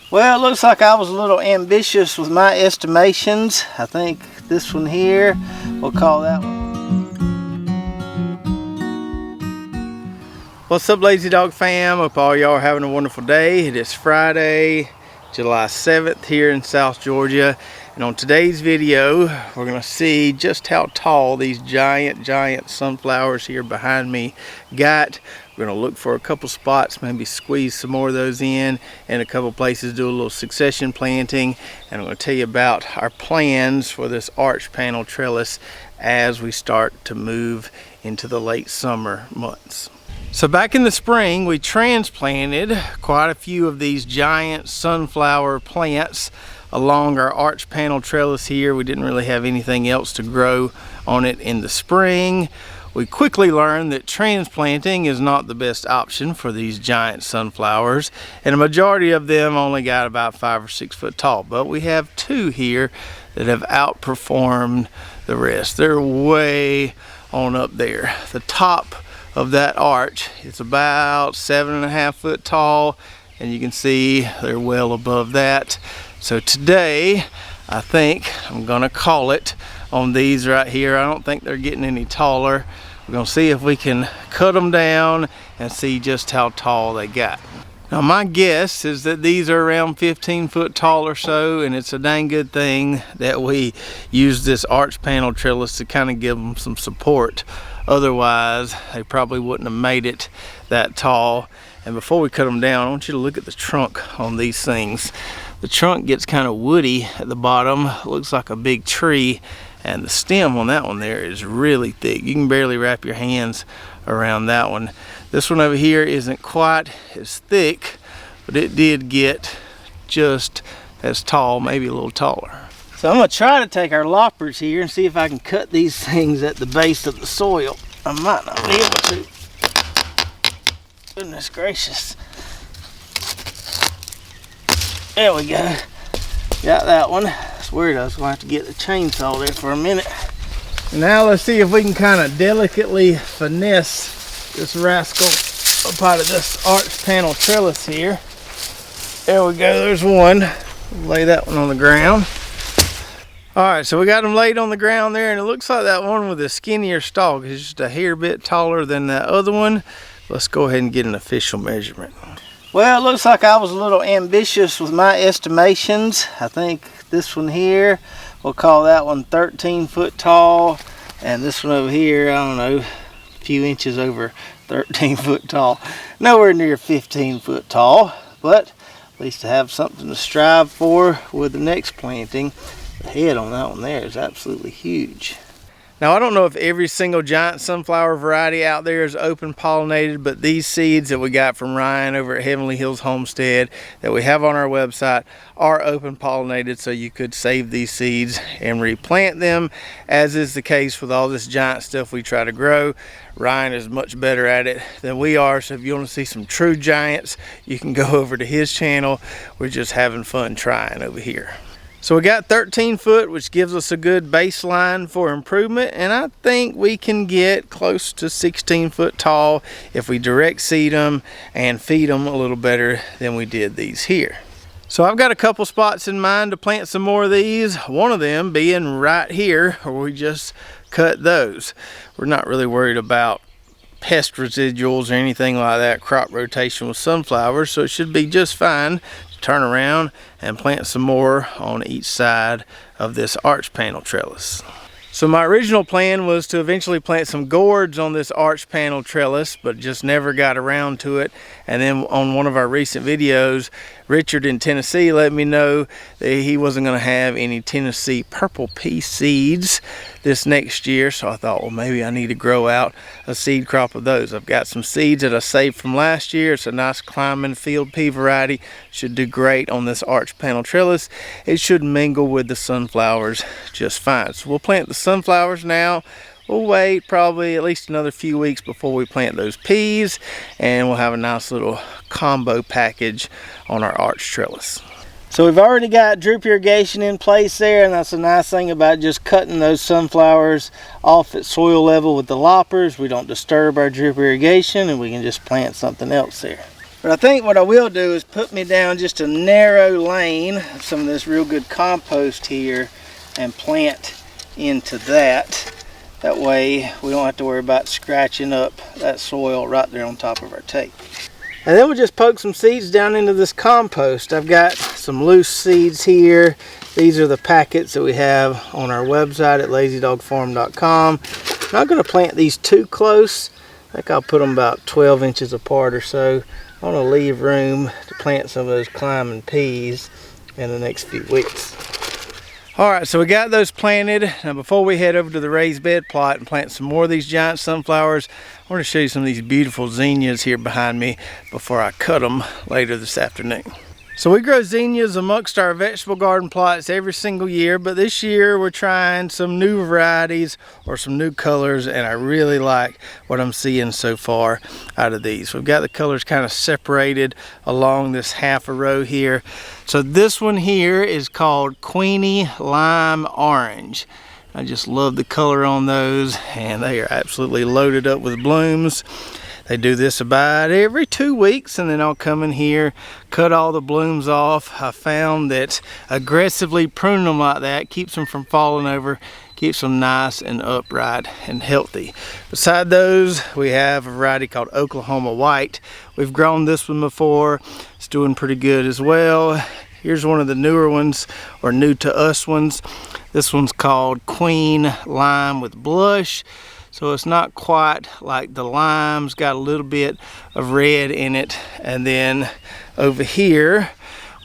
Well, it looks like I was a little ambitious with my estimations. I think this one here, we'll call that one. What's up, Lazy Dog fam? Hope all y'all are having a wonderful day. It is Friday, July 7th here in South Georgia. And on today's video, we're gonna see just how tall these giant sunflowers here behind me got. We're gonna look for a couple spots, maybe squeeze some more of those in, and a couple places do a little succession planting. And I'm gonna tell you about our plans for this arch panel trellis as we start to move into the late summer months. So back in the spring, we transplanted quite a few of these giant sunflower plants along our arch panel trellis here. We didn't really have anything else to grow on it in the spring. We quickly learned that transplanting is not the best option for these giant sunflowers, and a majority of them only got about 5 or 6 foot tall, but we have two here that have outperformed the rest. They're way on up there. The top of that arch, it's about 7.5 foot tall, and you can see they're well above that. So today I think I'm gonna call it on these right here. I don't think they're getting any taller. We're gonna see if we can cut them down and see just how tall they got. Now my guess is that these are around 15 foot tall or so, and it's a dang good thing that we use this arch panel trellis to kind of give them some support. Otherwise, they probably wouldn't have made it that tall. And before we cut them down, I want you to look at the trunk on these things. The trunk gets kind of woody at the bottom, looks like a big tree, and the stem on that one there is really thick. You can barely wrap your hands around that one. This one over here isn't quite as thick, but it did get just as tall, maybe a little taller. So I'm gonna try to take our loppers here and see if I can cut these things at the base of the soil. I might not be able to. Goodness gracious. There we go. Got that one. It's weird, I was gonna have to get the chainsaw there for a minute. And now let's see if we can kind of delicately finesse this rascal up out of this arch panel trellis here. There we go, there's one. Lay that one on the ground. All right, so we got them laid on the ground there, and it looks like that one with the skinnier stalk is just a hair bit taller than that other one. Let's go ahead and get an official measurement. Well, it looks like I was a little ambitious with my estimations. I think this one here, we'll call that one 13 foot tall, and this one over here, I don't know, a few inches over 13 foot tall. Nowhere near 15 foot tall, but at least I have something to strive for with the next planting. The head on that one there is absolutely huge. Now I don't know if every single giant sunflower variety out there is open pollinated, but these seeds that we got from Ryan over at Heavenly Hills Homestead that we have on our website are open pollinated, so you could save these seeds and replant them, as is the case with all this giant stuff we try to grow. Ryan is much better at it than we are, so if you want to see some true giants, you can go over to his channel. We're just having fun trying over here. So we got 13 foot, which gives us a good baseline for improvement, and I think we can get close to 16 foot tall if we direct seed them and feed them a little better than we did these here. So I've got a couple spots in mind to plant some more of these, one of them being right here where we just cut those. We're not really worried about pest residuals or anything like that, crop rotation with sunflowers, so it should be just fine to turn around and plant some more on each side of this arch panel trellis. So my original plan was to eventually plant some gourds on this arch panel trellis, but just never got around to it. And then on one of our recent videos, Richard in Tennessee let me know that he wasn't going to have any Tennessee purple pea seeds this next year. So I thought, well, maybe I need to grow out a seed crop of those. I've got some seeds that I saved from last year. It's a nice climbing field pea variety. Should do great on this arch panel trellis. It should mingle with the sunflowers just fine. So we'll plant the sunflowers now. We'll wait probably at least another few weeks before we plant those peas, and we'll have a nice little combo package on our arch trellis. So we've already got drip irrigation in place there, and that's a nice thing about just cutting those sunflowers off at soil level with the loppers. We don't disturb our drip irrigation, and we can just plant something else there. But I think what I will do is put me down just a narrow lane of some of this real good compost here and plant into that. That way we don't have to worry about scratching up that soil right there on top of our tape. And then we'll just poke some seeds down into this compost. I've got some loose seeds here. These are the packets that we have on our website at lazydogfarm.com. I'm not going to plant these too close. I think I'll put them about 12 inches apart or so. I want to leave room to plant some of those climbing peas in the next few weeks. Alright, so we got those planted. Now before we head over to the raised bed plot and plant some more of these giant sunflowers, I want to show you some of these beautiful zinnias here behind me before I cut them later this afternoon. So we grow zinnias amongst our vegetable garden plots every single year, but this year we're trying some new varieties or some new colors, and I really like what I'm seeing so far out of these. We've got the colors kind of separated along this half a row here. So this one here is called Queeny Lime Orange. I just love the color on those, and they are absolutely loaded up with blooms. They do this about every 2 weeks, and then I'll come in here, cut all the blooms off. I found that aggressively pruning them like that keeps them from falling over, keeps them nice and upright and healthy. Beside those, we have a variety called Oklahoma White. We've grown this one before. It's doing pretty good as well. Here's one of the newer ones, or new to us ones. This one's called Queen Lime with Blush. So it's not quite like the lime's got a little bit of red in it. And then over here,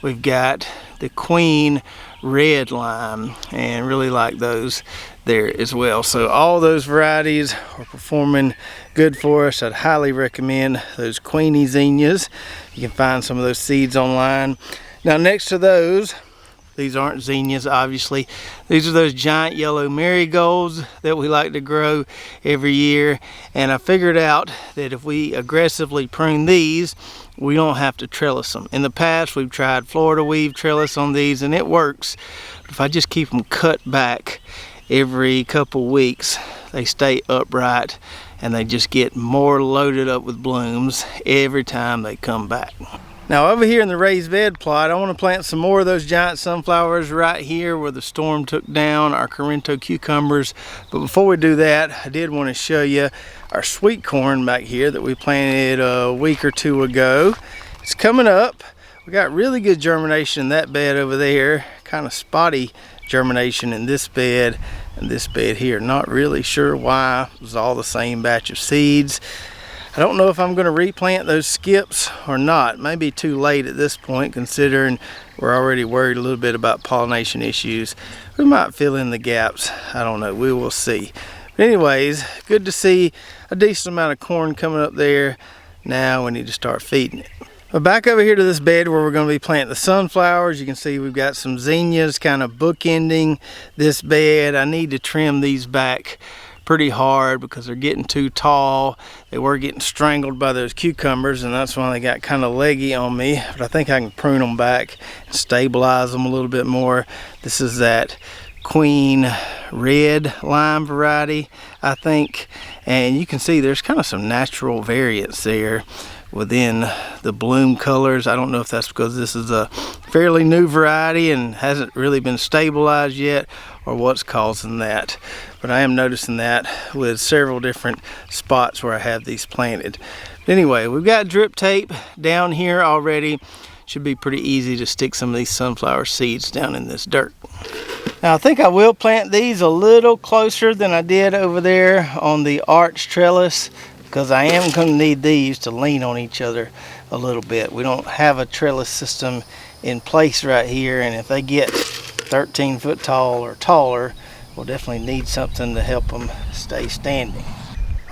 we've got the Queen Red Lime, and really like those there as well. So all those varieties are performing good for us. I'd highly recommend those Queeny zinnias. You can find some of those seeds online. Now next to those, these aren't zinnias, obviously. These are those giant yellow marigolds that we like to grow every year. And I figured out that if we aggressively prune these, we don't have to trellis them. In the past, we've tried Florida weave trellis on these, and it works. If I just keep them cut back every couple weeks, they stay upright, and they just get more loaded up with blooms every time they come back. Now over here in the raised bed plot, I want to plant some more of those giant sunflowers right here where the storm took down our Corinto cucumbers. But before we do that, I did want to show you our sweet corn back here that we planted a week or two ago. It's coming up. We got really good germination in that bed over there, kind of spotty germination in this bed and this bed here. Not really sure why. It was all the same batch of seeds. I don't know if I'm going to replant those skips or not. Maybe too late at this point, considering we're already worried a little bit about pollination issues. We might fill in the gaps. I don't know. We will see. But anyways, good to see a decent amount of corn coming up there. Now we need to start feeding it. But back over here to this bed where we're going to be planting the sunflowers, you can see we've got some zinnias kind of bookending this bed. I need to trim these back pretty hard because they're getting too tall. They were getting strangled by those cucumbers, and that's why they got kind of leggy on me. But I think I can prune them back and stabilize them a little bit more. This is that Queen Red Lime variety, I think, and you can see there's kind of some natural variance there within the bloom colors. I don't know if that's because this is a fairly new variety and hasn't really been stabilized yet, or what's causing that. But I am noticing that with several different spots where I have these planted. But anyway, we've got drip tape down here already. Should be pretty easy to stick some of these sunflower seeds down in this dirt. Now I think I will plant these a little closer than I did over there on the arch trellis, because I am going to need these to lean on each other a little bit. We don't have a trellis system in place right here, and if they get 13 foot tall or taller, we'll definitely need something to help them stay standing.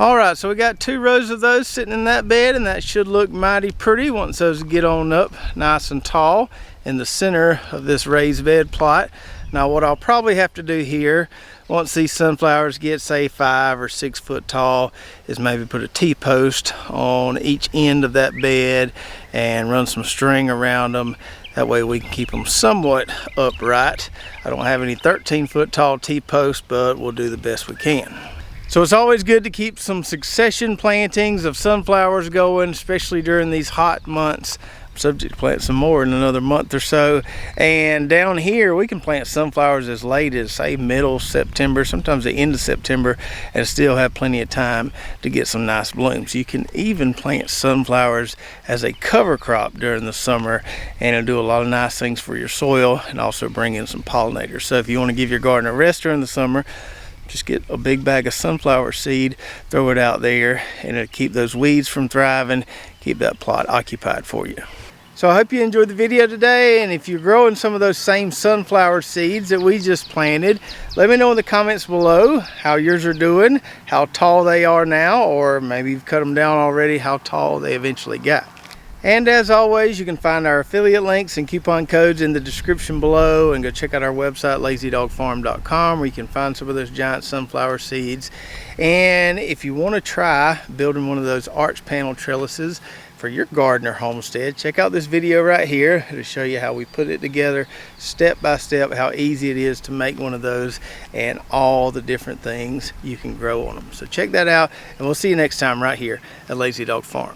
Alright, so we got 2 rows of those sitting in that bed, and that should look mighty pretty once those get on up nice and tall in the center of this raised bed plot. Now what I'll probably have to do here, once these sunflowers get say 5 or 6 foot tall, is maybe put a T-post on each end of that bed and run some string around them. That way we can keep them somewhat upright. I don't have any 13 foot tall T-posts, but we'll do the best we can. So it's always good to keep some succession plantings of sunflowers going, especially during these hot months. I'm subject to plant some more in another month or so. And down here, we can plant sunflowers as late as, say, middle September, sometimes the end of September, and still have plenty of time to get some nice blooms. You can even plant sunflowers as a cover crop during the summer, and it'll do a lot of nice things for your soil and also bring in some pollinators. So if you want to give your garden a rest during the summer, just get a big bag of sunflower seed, throw it out there, and it'll keep those weeds from thriving, keep that plot occupied for you. So I hope you enjoyed the video today, and if you're growing some of those same sunflower seeds that we just planted, let me know in the comments below how yours are doing, how tall they are now, or maybe you've cut them down already, how tall they eventually got. And as always, you can find our affiliate links and coupon codes in the description below, and go check out our website, lazydogfarm.com, where you can find some of those giant sunflower seeds. And if you want to try building one of those arch panel trellises for your garden or homestead, check out this video right here. It'll show you how we put it together step by step, how easy it is to make one of those, and all the different things you can grow on them. So check that out, and we'll see you next time right here at Lazy Dog Farm.